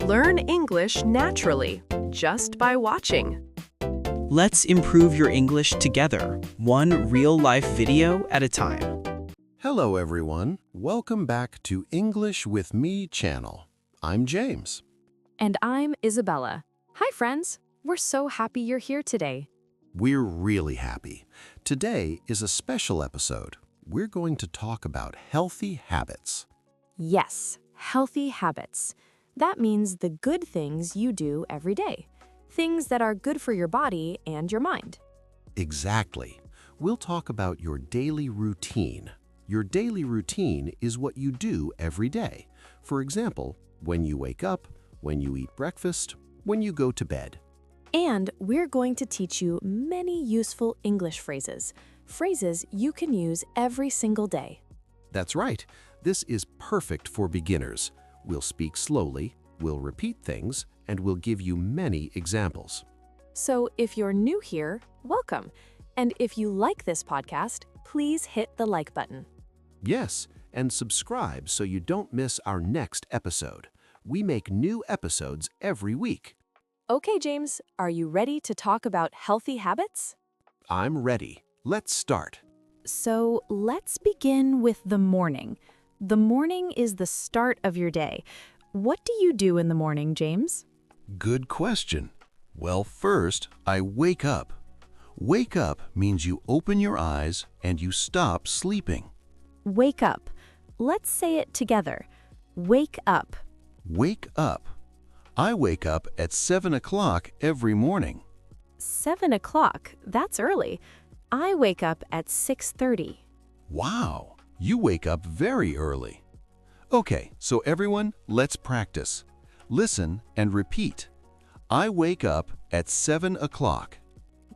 Learn English naturally, just by watching. Let's improve your English together, one real-life video at a time. Hello everyone, welcome back to English with Me channel. I'm James. And I'm Isabella. Hi friends, we're so happy you're here today. We're really happy. Today is a special episode. We're going to talk about healthy habits. Yes, healthy habits. That means the good things you do every day. Things that are good for your body and your mind. Exactly. We'll talk about your daily routine. Your daily routine is what you do every day. For example, when you wake up, when you eat breakfast, when you go to bed. And we're going to teach you many useful English phrases. Phrases you can use every single day. That's right. This is perfect for beginners. We'll speak slowly, we'll repeat things, and we'll give you many examples. So if you're new here, welcome. And if you like this podcast, please hit the like button. Yes, and subscribe so you don't miss our next episode. We make new episodes every week. Okay, James, are you ready to talk about healthy habits? I'm ready. Let's start. So let's begin with the morning. The morning is the start of your day. What do you do in the morning, James? Good question. Well, first, I wake up. Wake up means you open your eyes and you stop sleeping. Wake up. Let's say it together. Wake up. Wake up. I wake up at 7 o'clock every morning. 7 o'clock? That's early. I wake up at 6:30. Wow, you wake up very early. Okay, so everyone, let's practice. Listen and repeat. I wake up at 7 o'clock.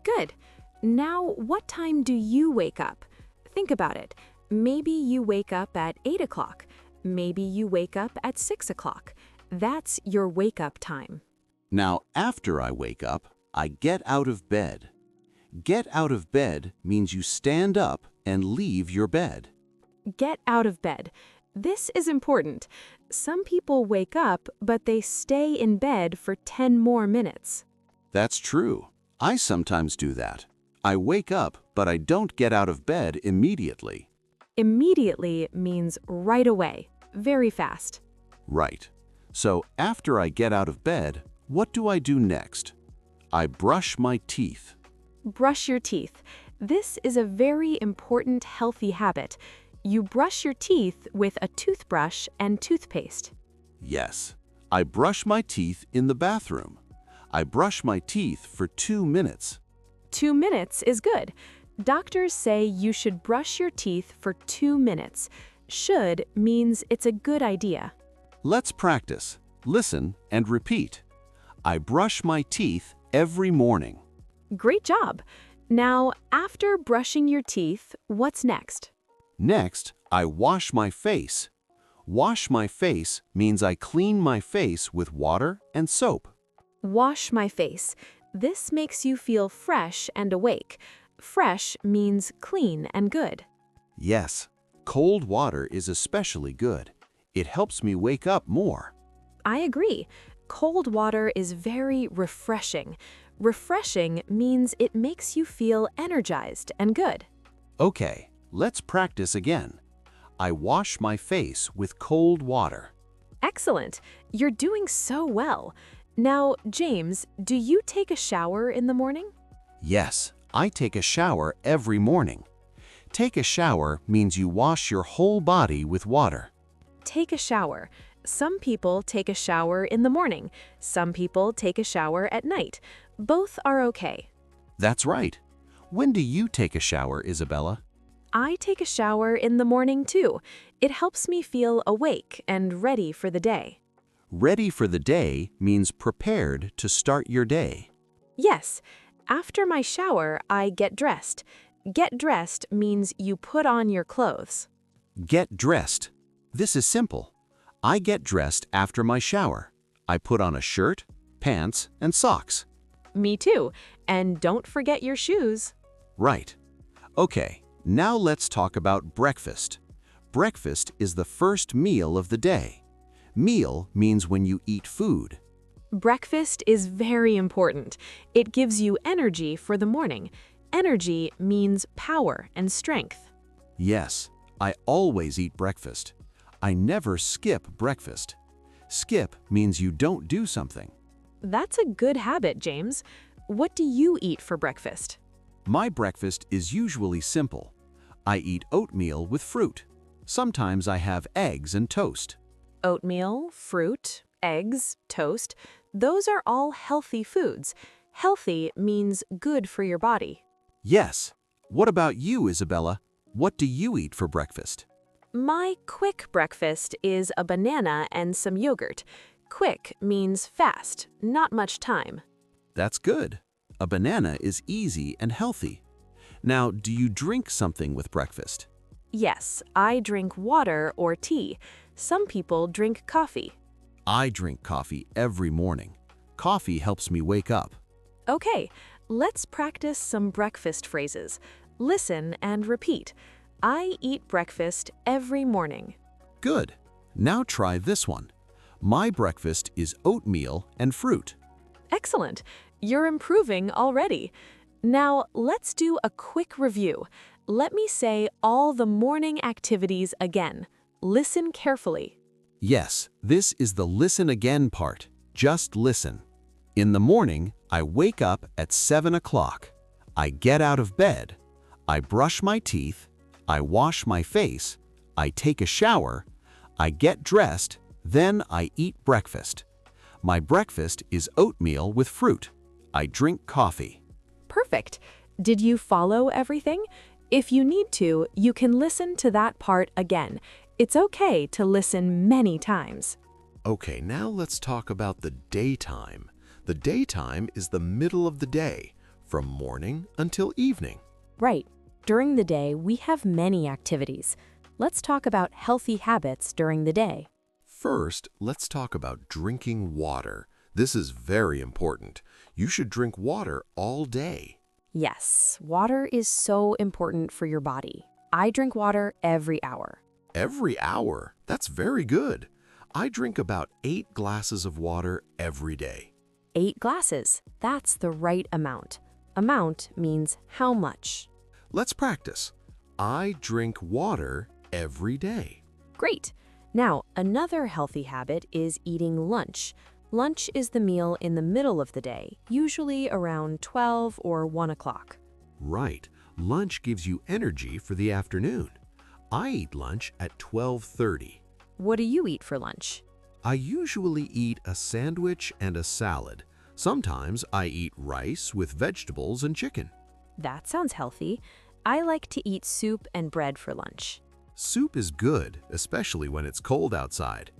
Good. Now, what time do you wake up? Think about it. Maybe you wake up at 8 o'clock. Maybe you wake up at 6 o'clock. That's your wake-up time. Now, after I wake up, I get out of bed. Get out of bed means you stand up and leave your bed. Get out of bed. This is important. Some people wake up, but they stay in bed for 10 more minutes. That's true. I sometimes do that. I wake up, but I don't get out of bed immediately. Immediately means right away, very fast. Right. So after I get out of bed, what do I do next? I brush my teeth. Brush your teeth. This is a very important healthy habit. You brush your teeth with a toothbrush and toothpaste. Yes, I brush my teeth in the bathroom. I brush my teeth for 2 minutes. 2 minutes is good. Doctors say you should brush your teeth for 2 minutes. Should means it's a good idea. Let's practice. Listen and repeat. I brush my teeth every morning. Great job. Now, after brushing your teeth, what's next? Next, I wash my face. Wash my face means I clean my face with water and soap. Wash my face. This makes you feel fresh and awake. Fresh means clean and good. Yes, cold water is especially good. It helps me wake up more. I agree. Cold water is very refreshing. Refreshing means it makes you feel energized and good. Okay, let's practice again. I wash my face with cold water. Excellent. You're doing so well. Now, James, do you take a shower in the morning? Yes, I take a shower every morning. Take a shower means you wash your whole body with water. Take a shower. Some people take a shower in the morning. Some people take a shower at night. Both are okay. That's right. When do you take a shower, Isabella? I take a shower in the morning too. It helps me feel awake and ready for the day. Ready for the day means prepared to start your day. Yes. After my shower, I get dressed. Get dressed means you put on your clothes. Get dressed. This is simple. I get dressed after my shower. I put on a shirt, pants, and socks. Me too. And don't forget your shoes. Right. Okay, now let's talk about breakfast. Breakfast is the first meal of the day. Meal means when you eat food. Breakfast is very important. It gives you energy for the morning. Energy means power and strength. Yes, I always eat breakfast. I never skip breakfast. Skip means you don't do something. That's a good habit, James. What do you eat for breakfast? My breakfast is usually simple. I eat oatmeal with fruit. Sometimes I have eggs and toast. Oatmeal, fruit, eggs, toast, those are all healthy foods. Healthy means good for your body. Yes. What about you, Isabella? What do you eat for breakfast? My quick breakfast is a banana and some yogurt. Quick means fast, not much time. That's good. A banana is easy and healthy. Now, do you drink something with breakfast? Yes, I drink water or tea. Some people drink coffee. I drink coffee every morning. Coffee helps me wake up. Okay, let's practice some breakfast phrases. Listen and repeat. I eat breakfast every morning. Good. Now try this one. My breakfast is oatmeal and fruit. Excellent. You're improving already. Now, let's do a quick review. Let me say all the morning activities again. Listen carefully. Yes, this is the listen again part. Just listen. In the morning, I wake up at 7 o'clock. I get out of bed. I brush my teeth. I wash my face. I take a shower. I get dressed. Then I eat breakfast. My breakfast is oatmeal with fruit. I drink coffee. Perfect. Did you follow everything? If you need to, you can listen to that part again. It's okay to listen many times. Okay, now let's talk about the daytime. The daytime is the middle of the day, from morning until evening. Right. During the day, we have many activities. Let's talk about healthy habits during the day. First, let's talk about drinking water. This is very important. You should drink water all day. Yes, water is so important for your body. I drink water every hour. Every hour? That's very good. I drink about 8 glasses of water every day. 8 glasses. That's the right amount. Amount means how much. Let's practice. I drink water every day. Great. Now, another healthy habit is eating lunch. Lunch is the meal in the middle of the day, usually around 12 or 1 o'clock. Right. Lunch gives you energy for the afternoon. I eat lunch at 12:30. What do you eat for lunch? I usually eat a sandwich and a salad. Sometimes I eat rice with vegetables and chicken. That sounds healthy. I like to eat soup and bread for lunch. Soup is good, especially when it's cold outside.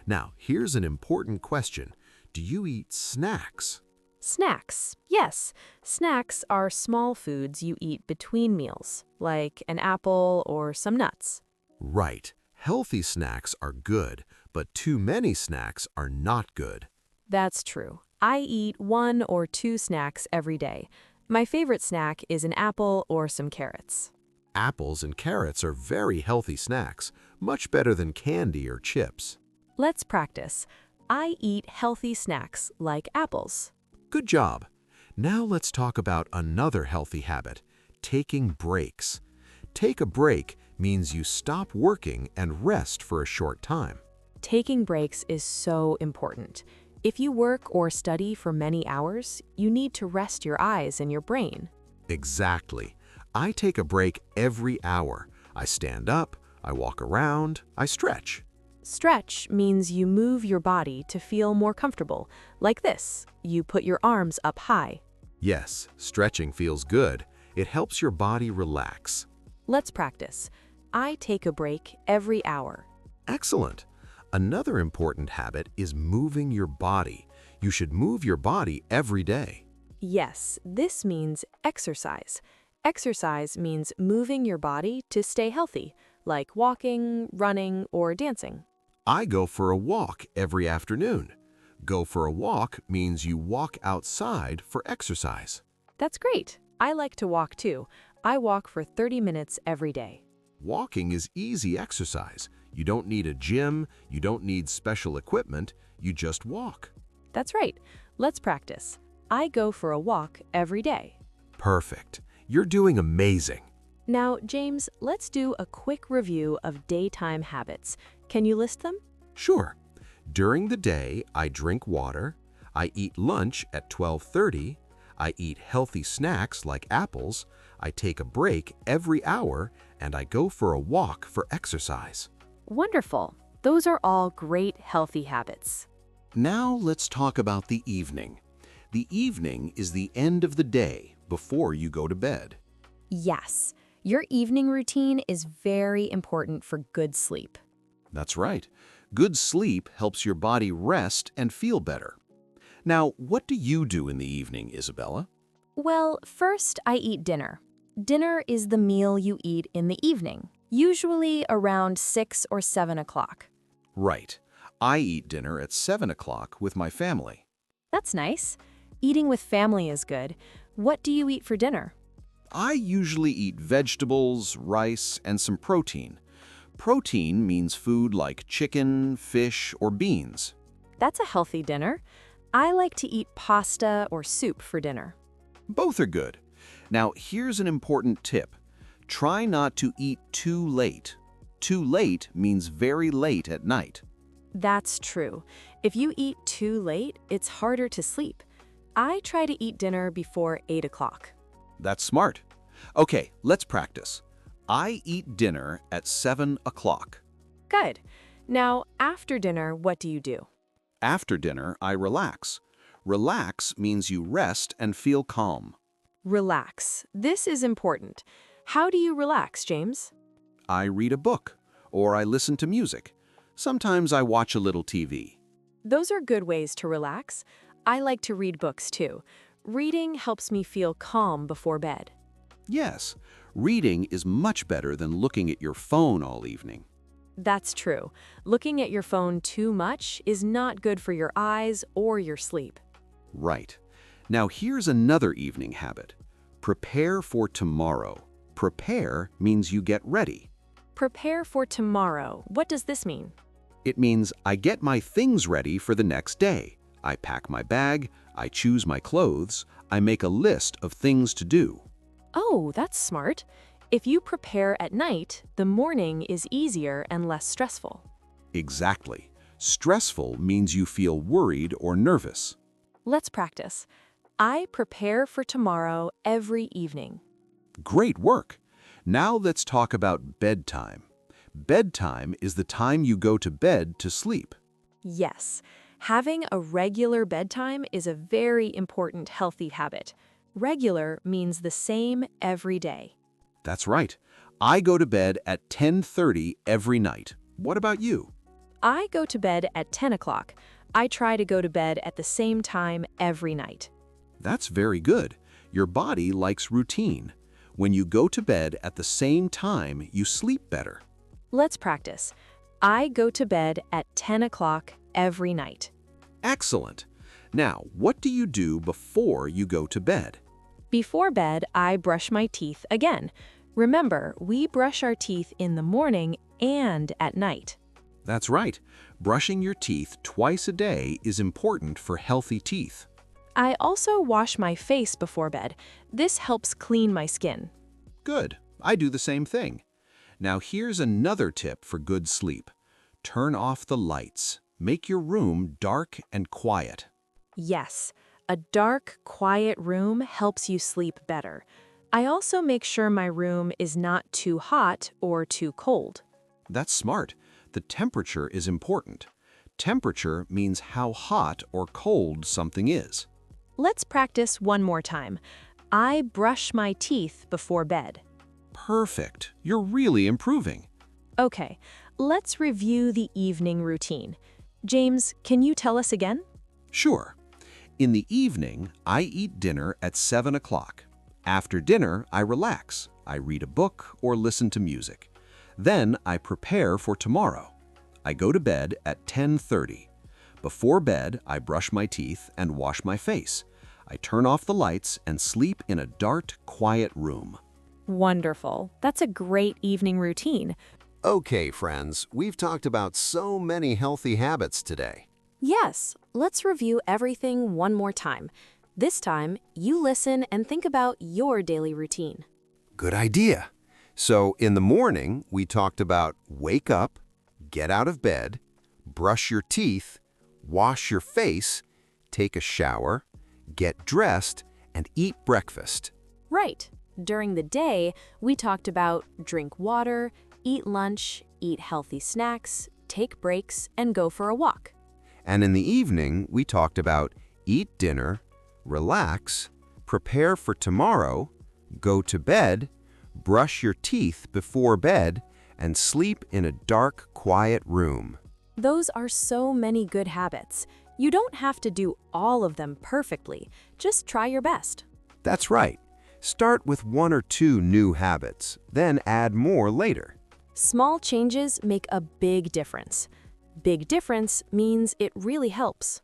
Now, here's an important question. Do you eat snacks? Snacks. Yes, snacks are small foods you eat between meals, like an apple or some nuts. Right. Healthy snacks are good, but too many snacks are not good. That's true. I eat 1 or 2 snacks every day. My favorite snack is an apple or some carrots. Apples and carrots are very healthy snacks, much better than candy or chips. Let's practice. I eat healthy snacks like apples. Good job. Now let's talk about another healthy habit, taking breaks. Take a break means you stop working and rest for a short time. Taking breaks is so important. If you work or study for many hours, you need to rest your eyes and your brain. Exactly. I take a break every hour. I stand up, I walk around, I stretch. Stretch means you move your body to feel more comfortable. Like this, you put your arms up high. Yes, stretching feels good. It helps your body relax. Let's practice. I take a break every hour. Excellent. Another important habit is moving your body. You should move your body every day. Yes, this means exercise. Exercise means moving your body to stay healthy, like walking, running, or dancing. I go for a walk every afternoon. Go for a walk means you walk outside for exercise. That's great. I like to walk too. I walk for 30 minutes every day. Walking is easy exercise. You don't need a gym, you don't need special equipment, you just walk. That's right. Let's practice. I go for a walk every day. Perfect. You're doing amazing. Now, James, let's do a quick review of daytime habits. Can you list them? Sure. During the day, I drink water, I eat lunch at 12:30, I eat healthy snacks like apples, I take a break every hour, and I go for a walk for exercise. Wonderful. Those are all great healthy habits. Now let's talk about the evening. The evening is the end of the day before you go to bed. Yes, your evening routine is very important for good sleep. That's right. Good sleep helps your body rest and feel better. Now, what do you do in the evening, Isabella? Well, first I eat dinner. Dinner is the meal you eat in the evening, usually around 6 or 7 o'clock. Right. I eat dinner at 7 o'clock with my family. That's nice. Eating with family is good. What do you eat for dinner? I usually eat vegetables, rice, and some protein. Protein means food like chicken, fish, or beans. That's a healthy dinner. I like to eat pasta or soup for dinner. Both are good. Now, here's an important tip. Try not to eat too late. Too late means very late at night. That's true. If you eat too late, it's harder to sleep. I try to eat dinner before 8 o'clock. That's smart. Okay, let's practice. I eat dinner at 7 o'clock. Good. Now, after dinner, what do you do? After dinner, I relax. Relax means you rest and feel calm. Relax. This is important. How do you relax, James? I read a book, or I listen to music. Sometimes I watch a little TV. Those are good ways to relax. I like to read books too. Reading helps me feel calm before bed. Yes, reading is much better than looking at your phone all evening. That's true. Looking at your phone too much is not good for your eyes or your sleep. Right. Now here's another evening habit. Prepare for tomorrow. Prepare means you get ready. Prepare for tomorrow. What does this mean? It means I get my things ready for the next day. I pack my bag, I choose my clothes, I make a list of things to do. Oh, that's smart. If you prepare at night, the morning is easier and less stressful. Exactly. Stressful means you feel worried or nervous. Let's practice. I prepare for tomorrow every evening. Great work! Now let's talk about bedtime. Bedtime is the time you go to bed to sleep. Yes, having a regular bedtime is a very important healthy habit. Regular means the same every day. That's right. I go to bed at 10:30 every night. What about you? I go to bed at 10 o'clock. I try to go to bed at the same time every night. That's very good. Your body likes routine. When you go to bed at the same time, you sleep better. Let's practice. I go to bed at 10 o'clock every night. Excellent. Now, what do you do before you go to bed? Before bed, I brush my teeth again. Remember, we brush our teeth in the morning and at night. That's right. Brushing your teeth twice a day is important for healthy teeth. I also wash my face before bed. This helps clean my skin. Good. I do the same thing. Now here's another tip for good sleep. Turn off the lights. Make your room dark and quiet. Yes, a dark, quiet room helps you sleep better. I also make sure my room is not too hot or too cold. That's smart. The temperature is important. Temperature means how hot or cold something is. Let's practice one more time. I brush my teeth before bed. Perfect. You're really improving. Okay, let's review the evening routine. James, can you tell us again? Sure. In the evening, I eat dinner at 7 o'clock. After dinner, I relax. I read a book or listen to music. Then I prepare for tomorrow. I go to bed at 10:30. Before bed, I brush my teeth and wash my face. I turn off the lights and sleep in a dark, quiet room. Wonderful. That's a great evening routine. Okay, friends, we've talked about so many healthy habits today. Yes, let's review everything one more time. This time, you listen and think about your daily routine. Good idea. So in the morning, we talked about wake up, get out of bed, brush your teeth, wash your face, take a shower, get dressed, and eat breakfast. Right. During the day, we talked about drink water, eat lunch, eat healthy snacks, take breaks, and go for a walk. And in the evening, we talked about eat dinner, relax, prepare for tomorrow, go to bed, brush your teeth before bed, and sleep in a dark, quiet room. Those are so many good habits. You don't have to do all of them perfectly. Just try your best. That's right. Start with 1 or 2 new habits, then add more later. Small changes make a big difference. Big difference means it really helps.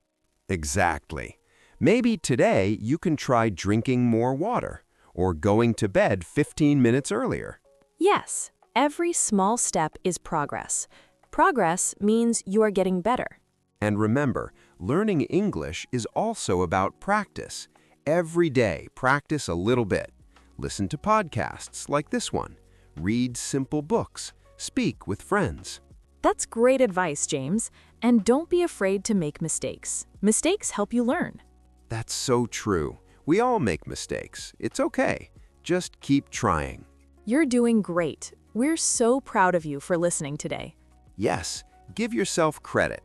Exactly. Maybe today you can try drinking more water or going to bed 15 minutes earlier. Yes, every small step is progress. Progress means you are getting better. And remember, learning English is also about practice. Every day, practice a little bit. Listen to podcasts like this one. Read simple books. Speak with friends. That's great advice, James. And don't be afraid to make mistakes. Mistakes help you learn. That's so true. We all make mistakes. It's okay. Just keep trying. You're doing great. We're so proud of you for listening today. Yes, give yourself credit.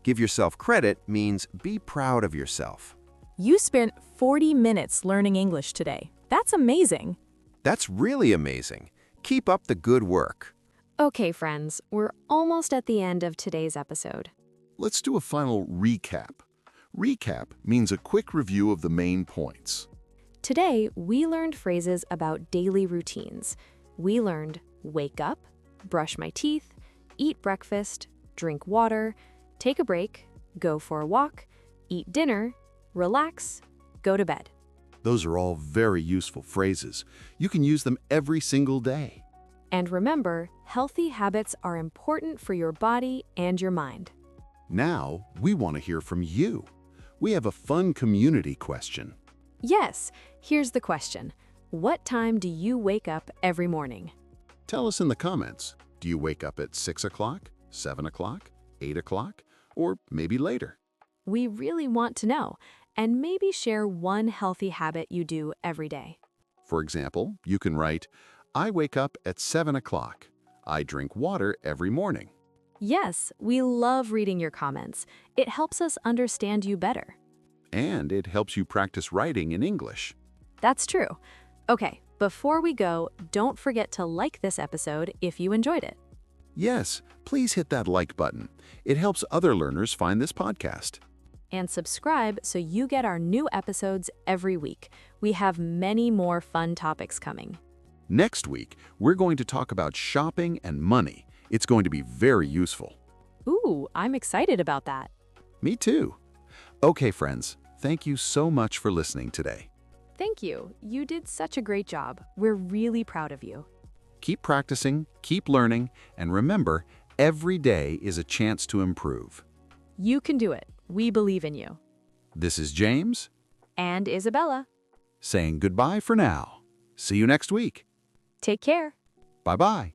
Give yourself credit means be proud of yourself. You spent 40 minutes learning English today. That's amazing. That's really amazing. Keep up the good work. Okay, friends, we're almost at the end of today's episode. Let's do a final recap. Recap means a quick review of the main points. Today, we learned phrases about daily routines. We learned wake up, brush my teeth, eat breakfast, drink water, take a break, go for a walk, eat dinner, relax, go to bed. Those are all very useful phrases. You can use them every single day. And remember, healthy habits are important for your body and your mind. Now, we want to hear from you. We have a fun community question. Yes, here's the question. What time do you wake up every morning? Tell us in the comments. Do you wake up at 6 o'clock, 7 o'clock, 8 o'clock, or maybe later? We really want to know, and maybe share one healthy habit you do every day. For example, you can write, I wake up at 7 o'clock. I drink water every morning. Yes, we love reading your comments. It helps us understand you better. And it helps you practice writing in English. That's true. Okay, before we go, don't forget to like this episode if you enjoyed it. Yes, please hit that like button. It helps other learners find this podcast. And subscribe so you get our new episodes every week. We have many more fun topics coming. Next week, we're going to talk about shopping and money. It's going to be very useful. Ooh, I'm excited about that. Me too. Okay, friends, thank you so much for listening today. Thank you. You did such a great job. We're really proud of you. Keep practicing, keep learning, and remember, every day is a chance to improve. You can do it. We believe in you. This is James And Isabella. saying goodbye for now. See you next week. Take care. Bye-bye.